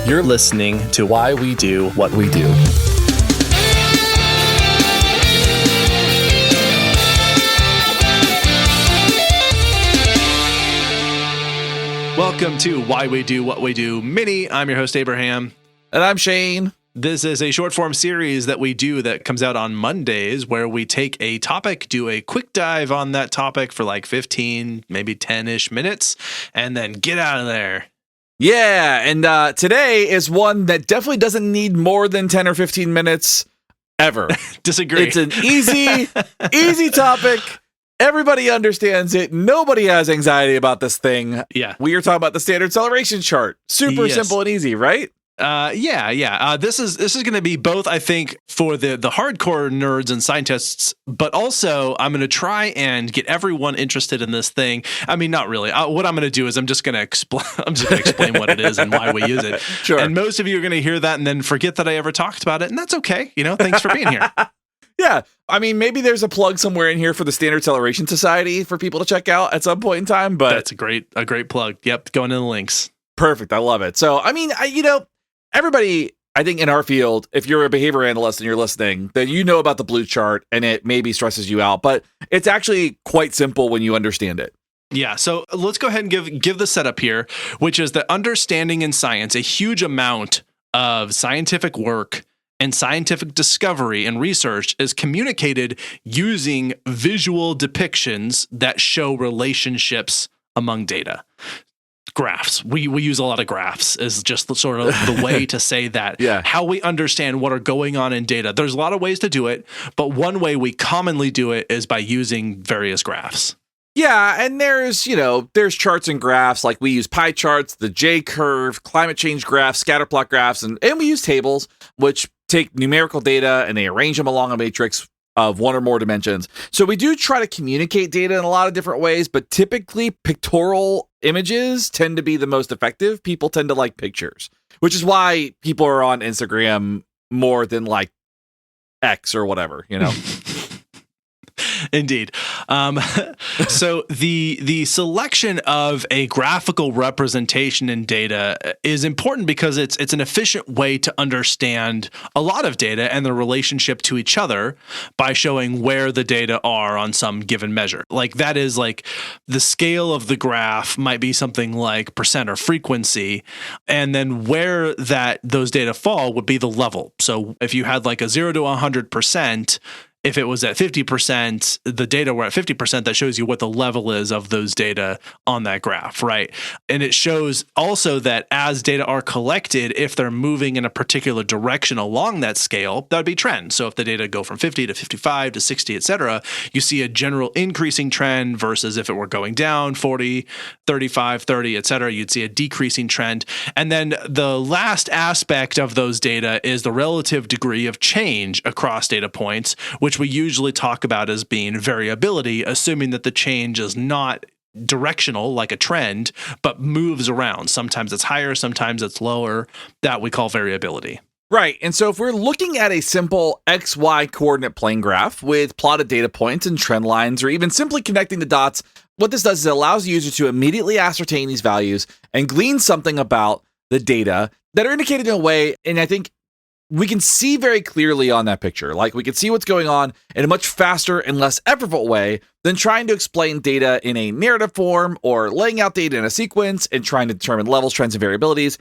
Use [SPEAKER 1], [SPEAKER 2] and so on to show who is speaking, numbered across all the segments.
[SPEAKER 1] You're listening to Why We Do What We Do. Welcome to Why We Do What We Do Mini. I'm your host, Abraham.
[SPEAKER 2] And I'm Shane.
[SPEAKER 1] This is a short form series that we do that comes out on Mondays where we take a topic, do a quick dive on that topic for like 15, maybe 10-ish minutes, and then get out of there.
[SPEAKER 2] Yeah, and today is one that definitely doesn't need more than 10 or 15 minutes ever.
[SPEAKER 1] Disagree.
[SPEAKER 2] It's an easy topic. Everybody understands it. Nobody has anxiety about this thing.
[SPEAKER 1] Yeah.
[SPEAKER 2] We are talking about the standard Celeration Chart. Super simple and easy, right?
[SPEAKER 1] Yeah. This is going to be both, I think, for the hardcore nerds and scientists, but also I'm going to try and get everyone interested in this thing. I mean, not really. What I'm going to do is I'm just going to explain what it is and why we use it.
[SPEAKER 2] Sure.
[SPEAKER 1] And most of you are going to hear that and then forget that I ever talked about it, and that's okay. Thanks for being here.
[SPEAKER 2] Yeah. I mean, maybe there's a plug somewhere in here for the Standard Celeration Society for people to check out at some point in time, but
[SPEAKER 1] that's a great plug. Yep, going in the links.
[SPEAKER 2] Perfect. I love it. So, I mean, everybody, I think in our field, if you're a behavior analyst and you're listening, then you know about the blue chart and it maybe stresses you out, but it's actually quite simple when you understand it.
[SPEAKER 1] Yeah, so let's go ahead and give the setup here, which is that understanding in science, a huge amount of scientific work and scientific discovery and research is communicated using visual depictions that show relationships among data. Graphs. We use a lot of graphs as just sort of the way to say that.
[SPEAKER 2] Yeah.
[SPEAKER 1] How we understand what are going on in data. There's a lot of ways to do it, but one way we commonly do it is by using various graphs.
[SPEAKER 2] Yeah, and there's charts and graphs, like we use pie charts, the J-curve, climate change graphs, scatter plot graphs, and we use tables, which take numerical data and they arrange them along a matrix of one or more dimensions. So we do try to communicate data in a lot of different ways, but typically pictorial images tend to be the most effective. People tend to like pictures, which is why people are on Instagram more than like X or whatever,
[SPEAKER 1] Indeed. So the selection of a graphical representation in data is important because it's an efficient way to understand a lot of data and their relationship to each other by showing where the data are on some given measure. Like that is like the scale of the graph might be something like percent or frequency, and then where those data fall would be the level. So if you had like a 0 to 100%, if it was at 50%, the data were at 50%, that shows you what the level is of those data on that graph, right? And it shows also that as data are collected, if they're moving in a particular direction along that scale, that would be trend. So if the data go from 50 to 55 to 60, et cetera, you see a general increasing trend versus if it were going down 40, 35, 30, et cetera, you'd see a decreasing trend. And then the last aspect of those data is the relative degree of change across data points, which we usually talk about as being variability, assuming that the change is not directional like a trend, but moves around. Sometimes it's higher, sometimes it's lower. That we call variability.
[SPEAKER 2] Right. And so if we're looking at a simple XY coordinate plane graph with plotted data points and trend lines, or even simply connecting the dots, what this does is it allows the user to immediately ascertain these values and glean something about the data that are indicated in a way, and I think we can see very clearly on that picture. Like we can see what's going on in a much faster and less effortful way than trying to explain data in a narrative form or laying out data in a sequence and trying to determine levels, trends, and variabilities.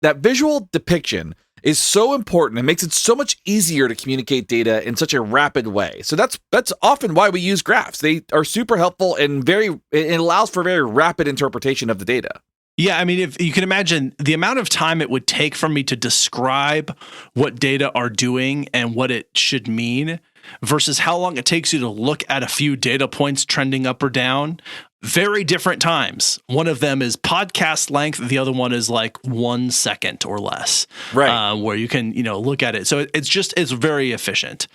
[SPEAKER 2] That visual depiction is so important. It makes it so much easier to communicate data in such a rapid way. So that's often why we use graphs. They are super helpful and it allows for very rapid interpretation of the data.
[SPEAKER 1] Yeah, I mean, if you can imagine the amount of time it would take for me to describe what data are doing and what it should mean versus how long it takes you to look at a few data points trending up or down, very different times. One of them is podcast length. The other one is like 1 second or less,
[SPEAKER 2] right?
[SPEAKER 1] Where you can, look at it. So it's very efficient.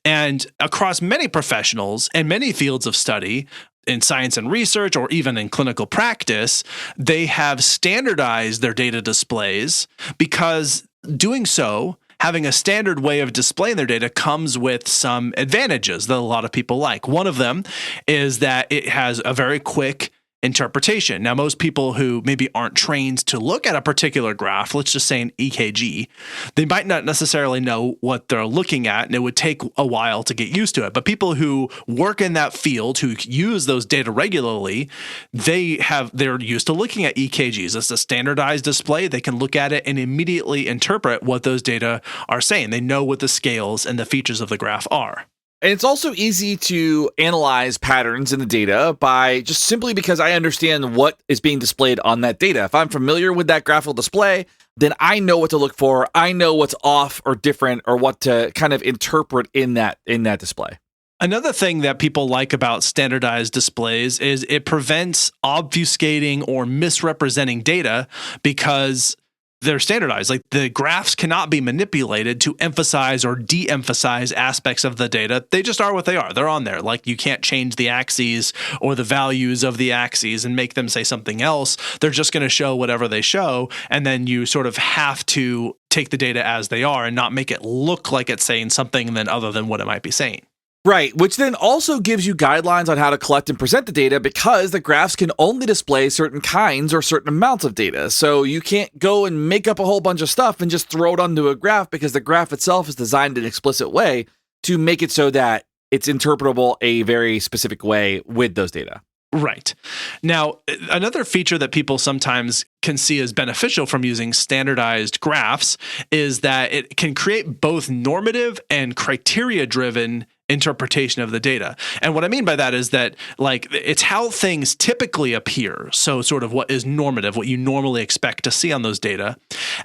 [SPEAKER 1] And across many professionals and many fields of study, in science and research or even in clinical practice, they have standardized their data displays because doing so, having a standard way of displaying their data comes with some advantages that a lot of people like. One of them is that it has a very quick interpretation. Now, most people who maybe aren't trained to look at a particular graph, let's just say an EKG, they might not necessarily know what they're looking at, and it would take a while to get used to it. But people who work in that field, who use those data regularly, they're used to looking at EKGs. It's a standardized display. They can look at it and immediately interpret what those data are saying. They know what the scales and the features of the graph are.
[SPEAKER 2] And it's also easy to analyze patterns in the data by just simply because I understand what is being displayed on that data. If I'm familiar with that graphical display, then I know what to look for. I know what's off or different or what to kind of interpret in that display.
[SPEAKER 1] Another thing that people like about standardized displays is it prevents obfuscating or misrepresenting data because they're standardized. Like, the graphs cannot be manipulated to emphasize or de-emphasize aspects of the data. They just are what they are. They're on there. Like, you can't change the axes or the values of the axes and make them say something else. They're just going to show whatever they show. And then you sort of have to take the data as they are and not make it look like it's saying something other than what it might be saying.
[SPEAKER 2] Right, which then also gives you guidelines on how to collect and present the data because the graphs can only display certain kinds or certain amounts of data. So you can't go and make up a whole bunch of stuff and just throw it onto a graph because the graph itself is designed in an explicit way to make it so that it's interpretable a very specific way with those data.
[SPEAKER 1] Right. Now, another feature that people sometimes can see as beneficial from using standardized graphs is that it can create both normative and criteria-driven interpretation of the data. And what I mean by that is that, like, it's how things typically appear. So sort of what is normative, what you normally expect to see on those data,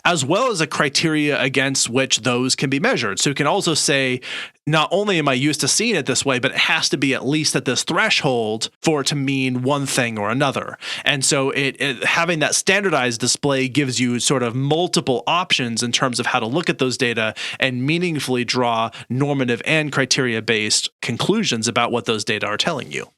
[SPEAKER 1] as well as a criteria against which those can be measured. So you can also say, not only am I used to seeing it this way, but it has to be at least at this threshold for it to mean one thing or another. And so having that standardized display gives you sort of multiple options in terms of how to look at those data and meaningfully draw normative and criteria-based conclusions about what those data are telling you.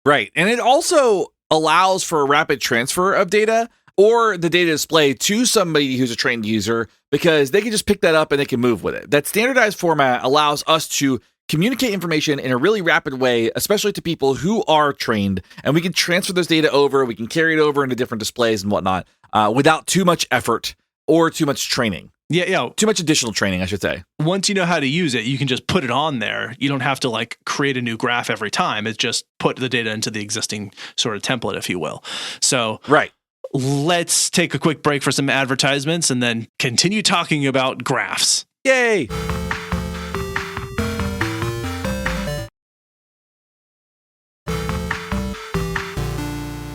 [SPEAKER 2] Right. And it also allows for a rapid transfer of data or the data display to somebody who's a trained user because they can just pick that up and they can move with it. That standardized format allows us to communicate information in a really rapid way, especially to people who are trained, and we can transfer those data over, we can carry it over into different displays and whatnot without too much effort or too much training.
[SPEAKER 1] Yeah.
[SPEAKER 2] Too much additional training, I should say.
[SPEAKER 1] Once you know how to use it, you can just put it on there. You don't have to like create a new graph every time. It's just put the data into the existing sort of template, if you will. So
[SPEAKER 2] right.
[SPEAKER 1] Let's take a quick break for some advertisements and then continue talking about graphs.
[SPEAKER 2] Yay!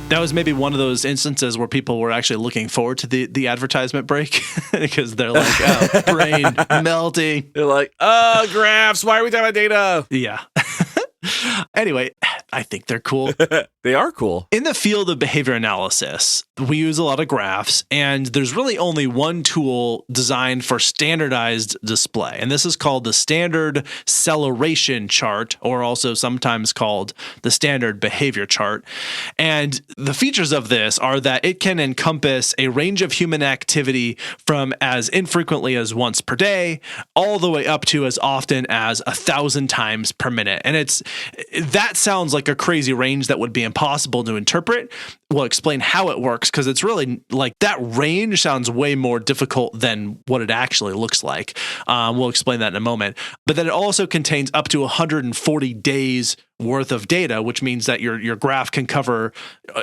[SPEAKER 1] That was maybe one of those instances where people were actually looking forward to the advertisement break because they're like, oh, brain melting.
[SPEAKER 2] They're like, graphs, why are we talking about data?
[SPEAKER 1] Yeah. Anyway, I think they're cool.
[SPEAKER 2] They are cool.
[SPEAKER 1] In the field of behavior analysis, we use a lot of graphs, and there's really only one tool designed for standardized display. And this is called the standard Celeration Chart, or also sometimes called the standard behavior chart. And the features of this are that it can encompass a range of human activity from as infrequently as once per day, all the way up to as often as 1,000 times per minute. And that sounds like a crazy range that would be impossible to interpret. We'll explain how it works because it's really like that range sounds way more difficult than what it actually looks like. We'll explain that in a moment. But then it also contains up to 140 days worth of data, which means that your graph can cover,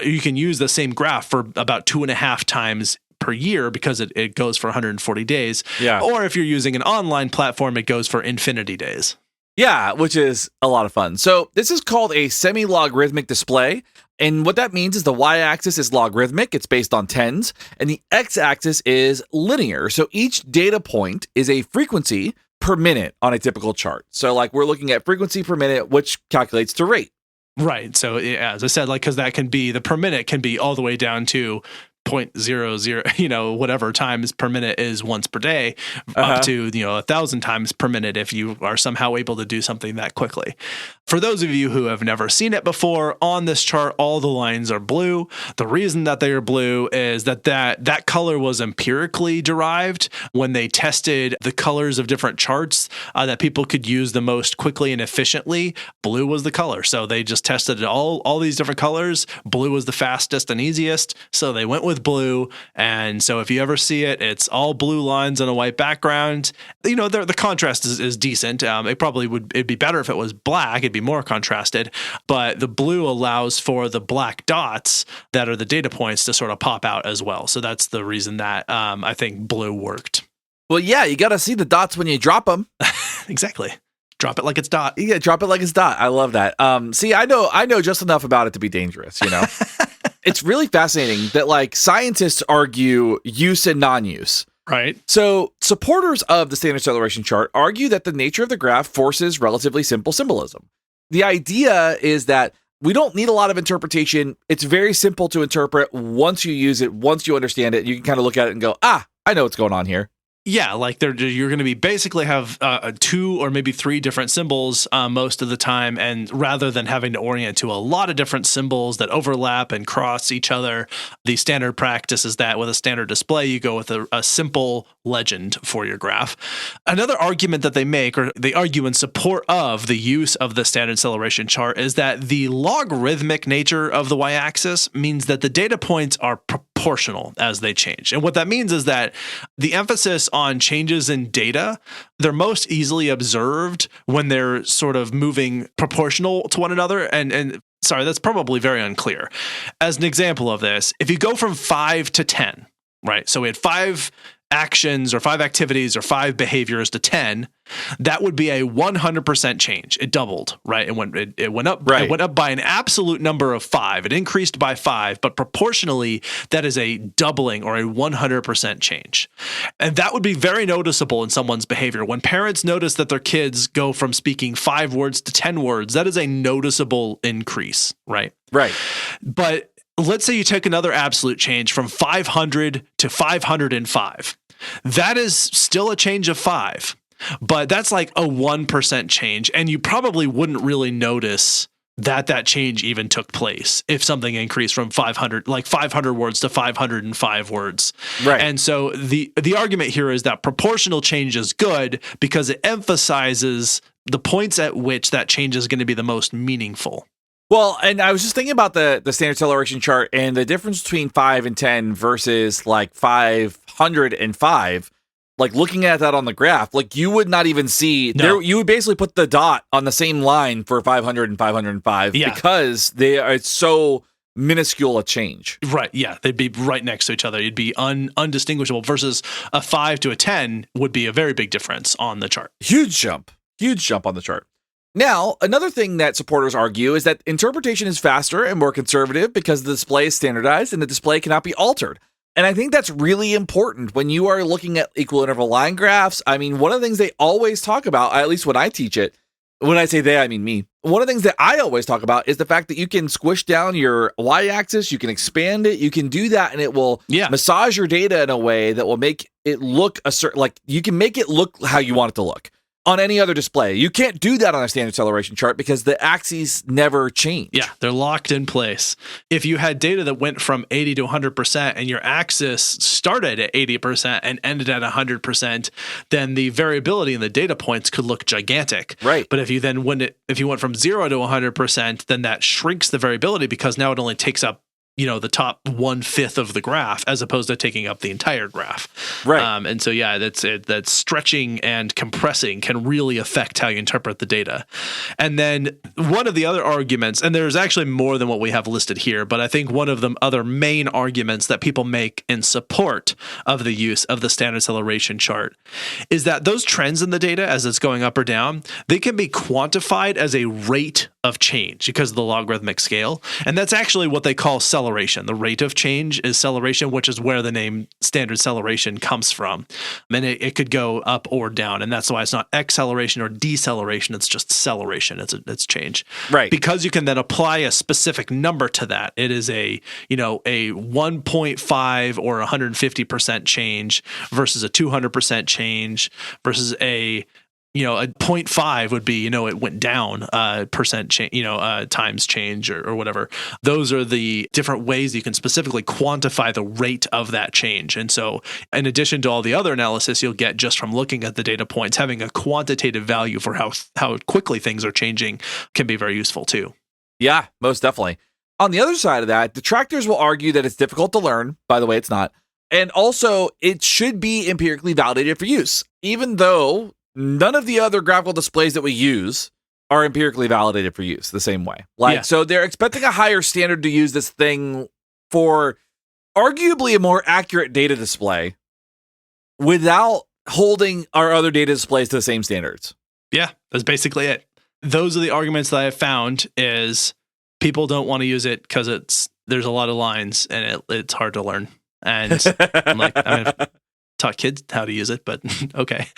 [SPEAKER 1] you can use the same graph for about 2.5 times per year because it goes for 140 days.
[SPEAKER 2] Yeah.
[SPEAKER 1] Or if you're using an online platform, it goes for infinity days.
[SPEAKER 2] Yeah, which is a lot of fun. So this is called a semi-logarithmic display. And what that means is the y-axis is logarithmic. It's based on tens. And the x-axis is linear. So each data point is a frequency per minute on a typical chart. So like we're looking at frequency per minute, which calculates to rate.
[SPEAKER 1] Right. So yeah, as I said, like, because that can be, the per minute can be all the way down to 0.00, whatever times per minute is once per day, up to 1,000 times per minute if you are somehow able to do something that quickly. For those of you who have never seen it before, on this chart, all the lines are blue. The reason that they are blue is that color was empirically derived when they tested the colors of different charts that people could use the most quickly and efficiently. Blue was the color. So they just tested all these different colors. Blue was the fastest and easiest. So they went with blue. And so if you ever see it, it's all blue lines on a white background. The contrast is decent. It'd be better if it was black. It'd be more contrasted, but the blue allows for the black dots that are the data points to sort of pop out as well. So that's the reason that I think blue worked.
[SPEAKER 2] Well, yeah, you got to see the dots when you drop them.
[SPEAKER 1] Exactly. Drop it like it's dot.
[SPEAKER 2] Yeah, drop it like it's dot. I love that. See, I know just enough about it to be dangerous, It's really fascinating that scientists argue use and non-use.
[SPEAKER 1] Right.
[SPEAKER 2] So supporters of the standard acceleration chart argue that the nature of the graph forces relatively simple symbolism. The idea is that we don't need a lot of interpretation. It's very simple to interpret. Once you use it, once you understand it, you can kind of look at it and go, I know what's going on here.
[SPEAKER 1] Yeah, you're going to be basically have 2 or maybe 3 different symbols most of the time, and rather than having to orient to a lot of different symbols that overlap and cross each other, the standard practice is that with a standard display, you go with a simple legend for your graph. Another argument that they make, or they argue in support of the use of the standard acceleration chart, is that the logarithmic nature of the y-axis means that the data points are proportional as they change. And what that means is that the emphasis on changes in data, they're most easily observed when they're sort of moving proportional to one another. And sorry, that's probably very unclear. As an example of this, if you go from 5 to 10, right? So we had 5 actions or 5 activities or 5 behaviors to 10, that would be a 100% change. It doubled, right? It went up.
[SPEAKER 2] Right.
[SPEAKER 1] It went up by an absolute number of 5. It increased by 5, but proportionally, that is a doubling or a 100% change. And that would be very noticeable in someone's behavior. When parents notice that their kids go from speaking 5 words to 10 words, that is a noticeable increase, right?
[SPEAKER 2] Right.
[SPEAKER 1] But let's say you take another absolute change from 500 to 505. That is still a change of 5, but that's like a 1% change. And you probably wouldn't really notice that change even took place if something increased from 500 words to 505 words.
[SPEAKER 2] Right.
[SPEAKER 1] And so the argument here is that proportional change is good because it emphasizes the points at which that change is going to be the most meaningful.
[SPEAKER 2] Well, and I was just thinking about the standard acceleration chart and the difference between 5 and 10 versus 505. Looking at that on the graph, you would not even see there. You would basically put the dot on the same line for 500 and 505 because it's so minuscule a change.
[SPEAKER 1] Right. Yeah. They'd be right next to each other. You'd be undistinguishable versus a 5 to a 10 would be a very big difference on the chart.
[SPEAKER 2] Huge jump on the chart. Now, another thing that supporters argue is that interpretation is faster and more conservative because the display is standardized and the display cannot be altered. And I think that's really important when you are looking at equal interval line graphs. I mean, one of the things they always talk about, at least when I teach it, when I say they, I mean me. One of the things that I always talk about is the fact that you can squish down your y-axis, you can expand it, you can do that, and it will massage your data in a way that will make it look you can make it look how you want it to look. On any other display. You can't do that on a standard acceleration chart because the axes never change.
[SPEAKER 1] Yeah, they're locked in place. If you had data that went from 80 to 100% and your axis started at 80% and ended at 100%, then the variability in the data points could look gigantic.
[SPEAKER 2] Right.
[SPEAKER 1] But if you went from 0 to 100%, then that shrinks the variability because now it only takes up the top 1/5 of the graph as opposed to taking up the entire graph.
[SPEAKER 2] Right.
[SPEAKER 1] And so, that stretching and compressing can really affect how you interpret the data. And then one of the other arguments, and there's actually more than what we have listed here, but I think one of the other main arguments that people make in support of the use of the standard acceleration chart is that those trends in the data as it's going up or down, they can be quantified as a rate of change because of the logarithmic scale. And that's actually what they call celeration celeration. The rate of change is celeration, which is where the name standard celeration comes from. And it could go up or down, and that's why it's not acceleration or deceleration. It's just celeration. It's change,
[SPEAKER 2] right?
[SPEAKER 1] Because you can then apply a specific number to that. It is a 1.5 or 150% change versus a 200% change versus a 0.5 would be, it went down percent change, times change or whatever. Those are the different ways you can specifically quantify the rate of that change. And so in addition to all the other analysis you'll get just from looking at the data points, having a quantitative value for how quickly things are changing can be very useful too.
[SPEAKER 2] Yeah, most definitely. On the other side of that, detractors will argue that it's difficult to learn. By the way, it's not. And also, it should be empirically validated for use, even though none of the other graphical displays that we use are empirically validated for use the same way. So they're expecting a higher standard to use this thing for arguably a more accurate data display without holding our other data displays to the same standards.
[SPEAKER 1] Yeah, that's basically it. Those are the arguments that I've found is people don't want to use it because there's a lot of lines and it's hard to learn. And I'm like, I've taught kids how to use it, but okay.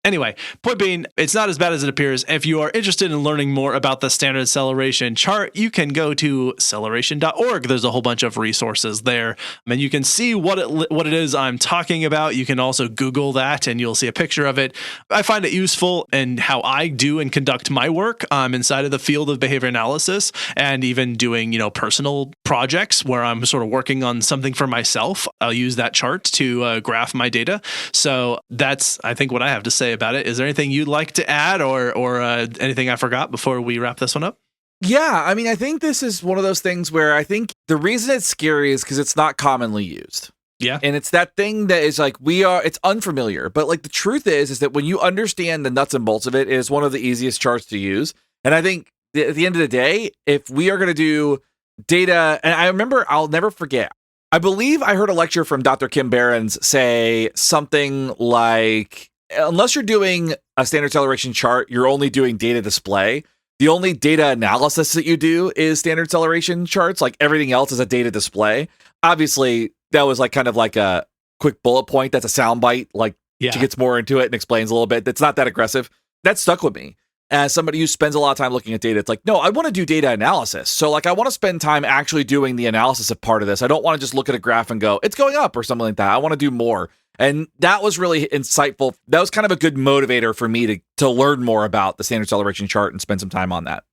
[SPEAKER 1] Anyway, point being, it's not as bad as it appears. If you are interested in learning more about the standard Celeration chart, you can go to celeration.org. There's a whole bunch of resources there. And you can see what it is I'm talking about. You can also Google that and you'll see a picture of it. I find it useful in how I do and conduct my work inside of the field of behavior analysis and even doing, personal projects where I'm sort of working on something for myself. I'll use that chart to graph my data. So that's, I think, what I have to say about it. Is there anything you'd like to add or anything I forgot before we wrap this one up?
[SPEAKER 2] Yeah, I mean, I think this is one of those things where I think the reason it's scary is because it's not commonly used.
[SPEAKER 1] Yeah.
[SPEAKER 2] And it's that thing that is like, it's unfamiliar. But like the truth is that when you understand the nuts and bolts of it, it is one of the easiest charts to use. And I think at the end of the day, if we are going to do data, and I remember, I'll never forget, I believe I heard a lecture from Dr. Kim Behrens say something like, unless you're doing a standard Celeration chart, you're only doing data display. The only data analysis that you do is standard Celeration charts. Like everything else is a data display. Obviously, that was like kind of like a quick bullet point. That's a soundbite. She gets more into it and explains a little bit. That's not that aggressive. That stuck with me. As somebody who spends a lot of time looking at data, it's like, no, I want to do data analysis. So I want to spend time actually doing the analysis of part of this. I don't want to just look at a graph and go, it's going up or something like that. I want to do more. And that was really insightful. That was kind of a good motivator for me to learn more about the standard Celeration chart and spend some time on that.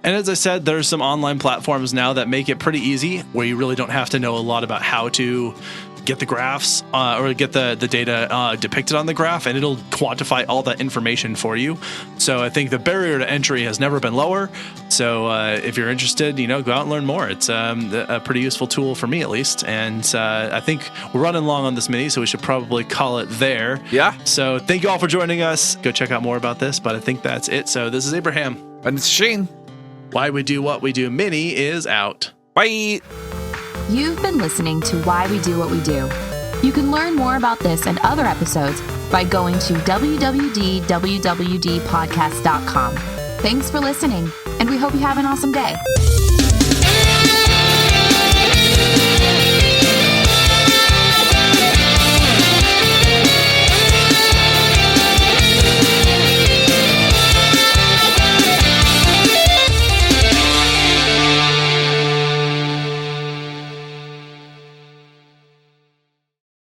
[SPEAKER 1] And as I said, there's some online platforms now that make it pretty easy where you really don't have to know a lot about how to get the graphs or get the data depicted on the graph, and it'll quantify all that information for you. So I think the barrier to entry has never been lower. So if you're interested, go out and learn more. It's a pretty useful tool for me, at least. And I think we're running long on this mini, so we should probably call it there.
[SPEAKER 2] Yeah.
[SPEAKER 1] So thank you all for joining us. Go check out more about this, but I think that's it. So this is Abraham.
[SPEAKER 2] And it's Shane.
[SPEAKER 1] Why We Do What We Do mini is out.
[SPEAKER 2] Bye.
[SPEAKER 3] You've been listening to Why We Do What We Do. You can learn more about this and other episodes by going to www.wwdpodcast.com. Thanks for listening, and we hope you have an awesome day.